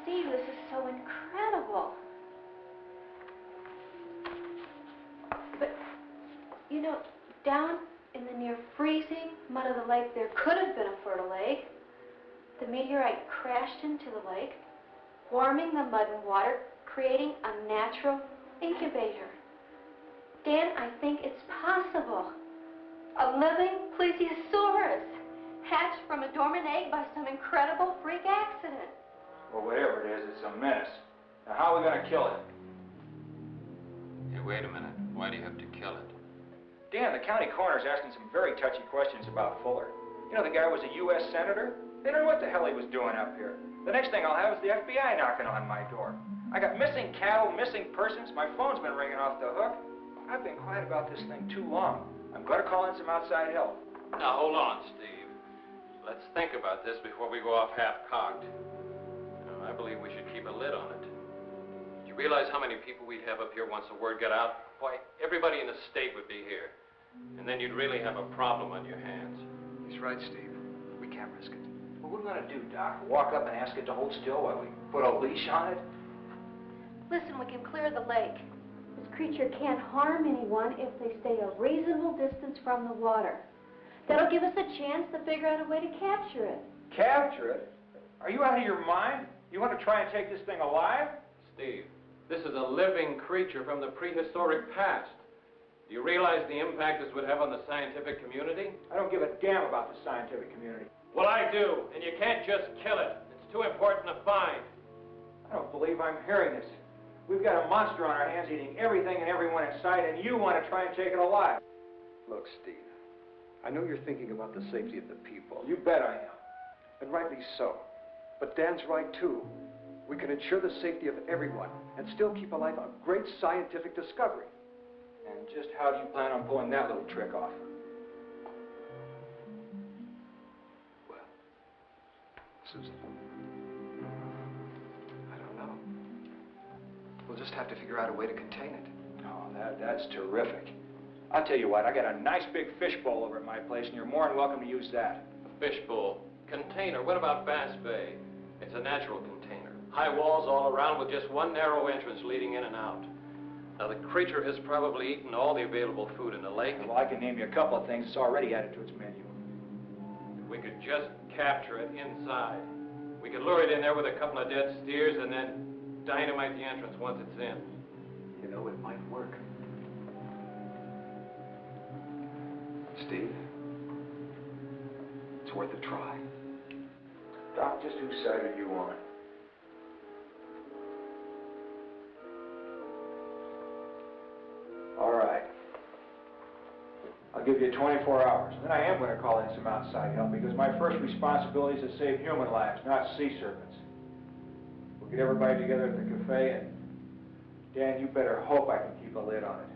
Steve, this is so incredible. But, you know, down in the near freezing mud of the lake, there could have been a fertile egg. The meteorite crashed into the lake, warming the mud and water, creating a natural incubator. Dan, I think it's possible. A living plesiosaurus hatched from a dormant egg by some incredible freak accident. Well, whatever it is, it's a menace. Now, how are we going to kill it? Hey, wait a minute. Why do you have to kill it? Dan, the county coroner's asking some very touchy questions about Fuller. You know, the guy was a U.S. senator. They don't know what the hell he was doing up here. The next thing I'll have is the FBI knocking on my door. I got missing cattle, missing persons. My phone's been ringing off the hook. I've been quiet about this thing too long. I'm going to call in some outside help. Now, hold on, Steve. Let's think about this before we go off half-cocked. I believe we should keep a lid on it. Do you realize how many people we'd have up here once the word got out? Why, everybody in the state would be here. And then you'd really have a problem on your hands. He's right, Steve. We can't risk it. Well, what are we going to do, Doc? Walk up and ask it to hold still while we put a leash on it? Listen, we can clear the lake. This creature can't harm anyone if they stay a reasonable distance from the water. That'll give us a chance to figure out a way to capture it. Capture it? Are you out of your mind? You want to try and take this thing alive? Steve, this is a living creature from the prehistoric past. Do you realize the impact this would have on the scientific community? I don't give a damn about the scientific community. Well, I do, and you can't just kill it. It's too important to find. I don't believe I'm hearing this. We've got a monster on our hands eating everything and everyone in sight, and you want to try and take it alive. Look, Steve, I know you're thinking about the safety of the people. You bet I am. And rightly so. But Dan's right, too. We can ensure the safety of everyone and still keep alive a great scientific discovery. And just how do you plan on pulling that little trick off? Well, Susan, I don't know. We'll just have to figure out a way to contain it. Oh, that's terrific. I'll tell you what, I got a nice big fishbowl over at my place, and you're more than welcome to use that. A fishbowl? Container? What about Bass Bay? It's a natural container. High walls all around with just one narrow entrance leading in and out. Now, the creature has probably eaten all the available food in the lake. Well, I can name you a couple of things it's already added to its menu. If we could just capture it inside. We could lure it in there with a couple of dead steers and then dynamite the entrance once it's in. You know, it might work. Steve, it's worth a try. Doc, just whose side are you on? All right. I'll give you 24 hours. Then I am going to call in some outside help because my first responsibility is to save human lives, not sea serpents. We'll get everybody together at the cafe, and Dan, you better hope I can keep a lid on it.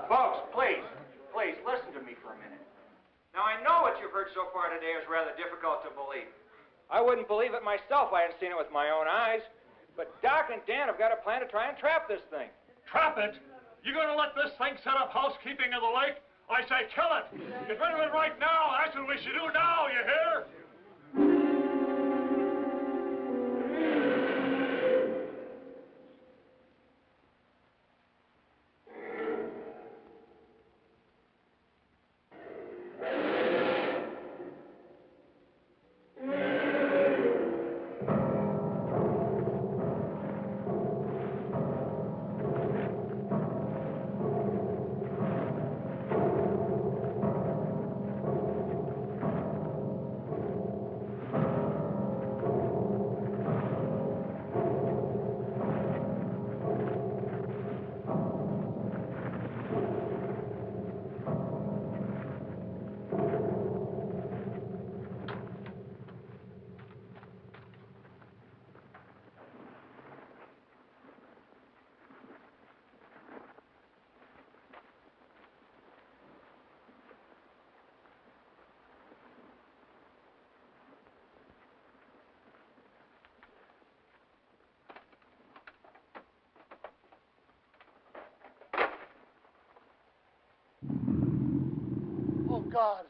Folks, please, listen to me for a minute. Now, I know what you've heard so far today is rather difficult to believe. I wouldn't believe it myself if I hadn't seen it with my own eyes. But Doc and Dan have got a plan to try and trap this thing. Trap it? You gonna let this thing set up housekeeping in the lake? I say kill it! Get rid of it right now! That's what we should do now, you hear? Oh, God.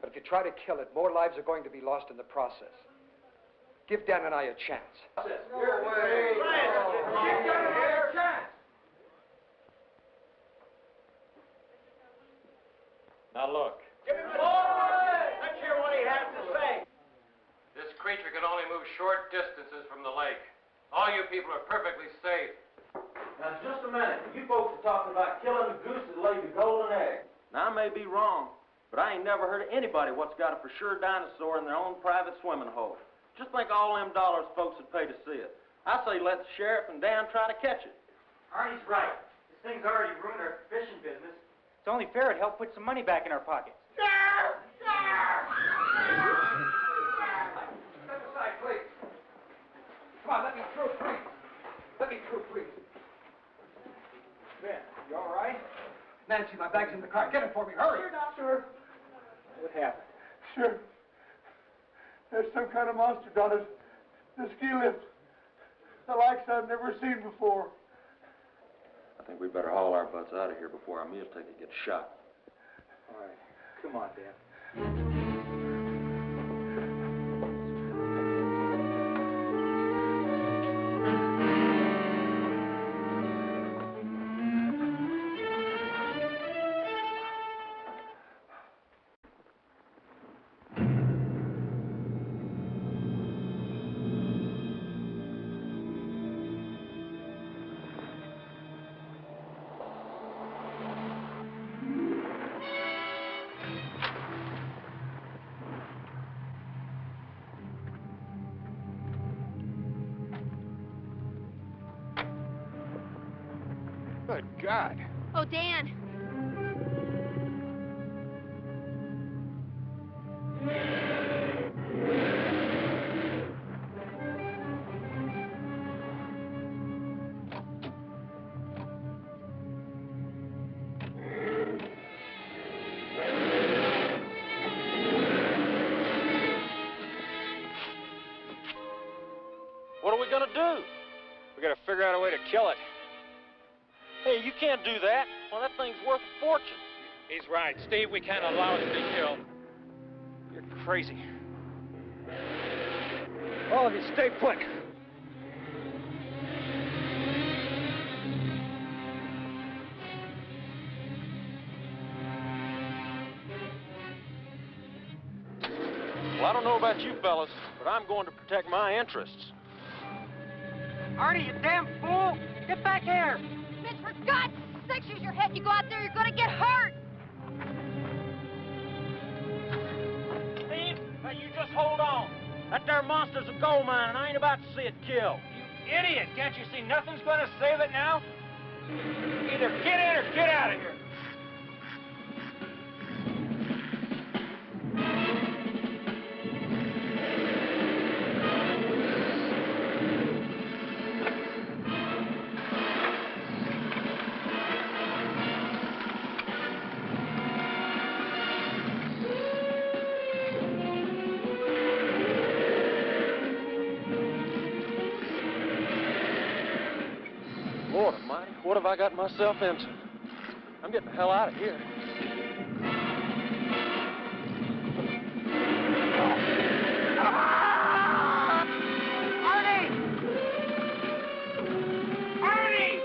But if you try to kill it, more lives are going to be lost in the process. Give Dan and I a chance. Now look. Let's hear what he has to say. This creature can only move short distances from the lake. All you people are perfectly safe. Now, just a minute. You folks are talking about killing the goose that laid the golden egg. Now, I may be wrong, but I ain't never heard of anybody what's got a for sure dinosaur in their own private swimming hole. Just think all them dollars folks would pay to see it. I say let the sheriff and Dan try to catch it. Arnie's right. This thing's already ruined our fishing business. It's only fair it help put some money back in our pockets. Step aside, please. Come on, let me through, please. Let me through, please. Ben, you all right? Nancy, my bag's in the car. Get it for me. Hurry. Sure. What happened? Sure. There's some kind of monster down at the ski lift. The likes I've never seen before. I think we better haul our butts out of here before our meal ticket gets shot. All right. Come on, Dan. Good God. Oh, Dan. What are we gonna do? We gotta figure out a way to kill it. Hey, you can't do that. Well, that thing's worth a fortune. He's right. Steve, we can't allow it to be killed. You're crazy. All of you, stay put. Well, I don't know about you fellas, but I'm going to protect my interests. Arnie, you damn fool! Get back here! Mitch, for God's sake, use your head. You go out there, you're gonna get hurt. Steve, now you just hold on. That there monster's a gold mine, and I ain't about to see it killed. You idiot! Can't you see nothing's gonna save it now? Either get in or get out of here! Lord almighty, what have I got myself into? I'm getting the hell out of here. Arnie! Arnie!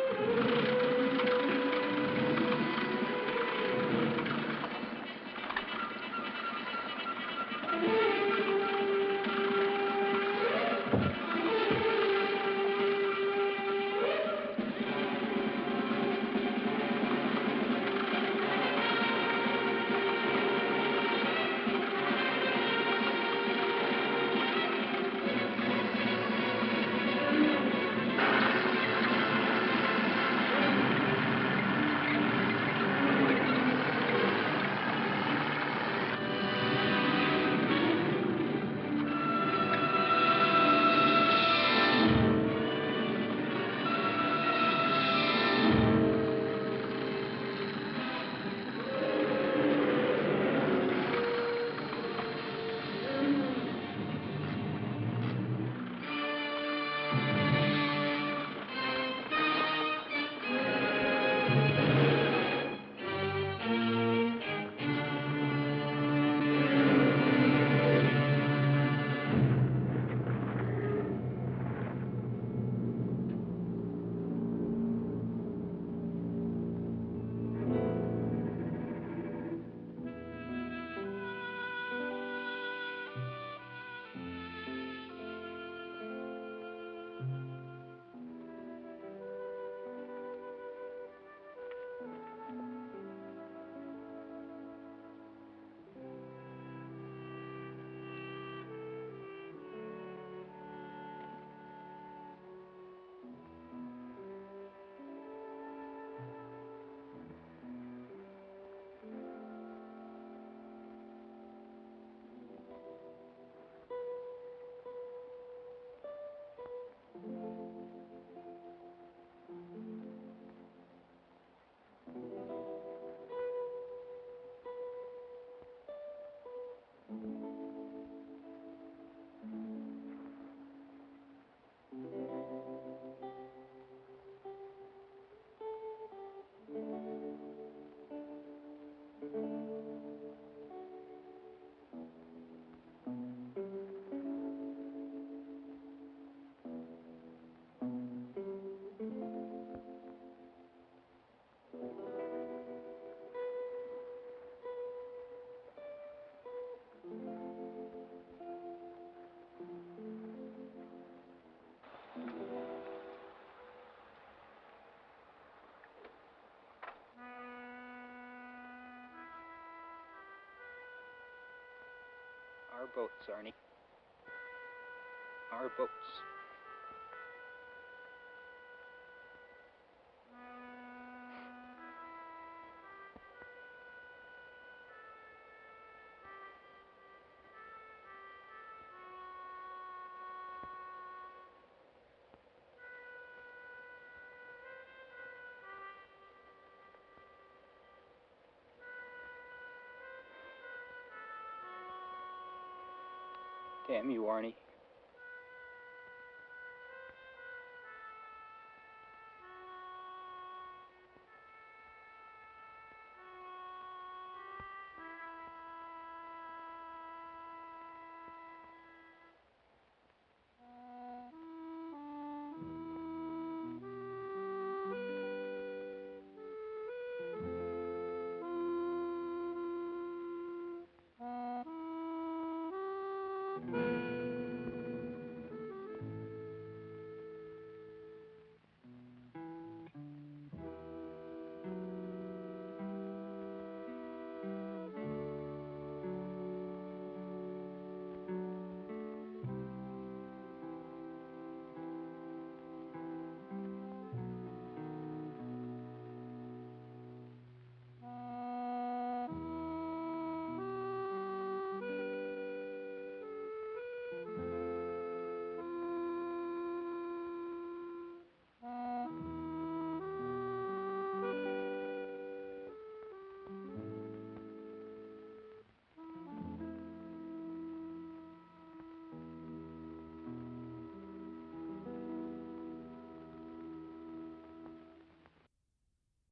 Our boats, Arnie. Our boats. Damn you, Arnie. Mm-hmm.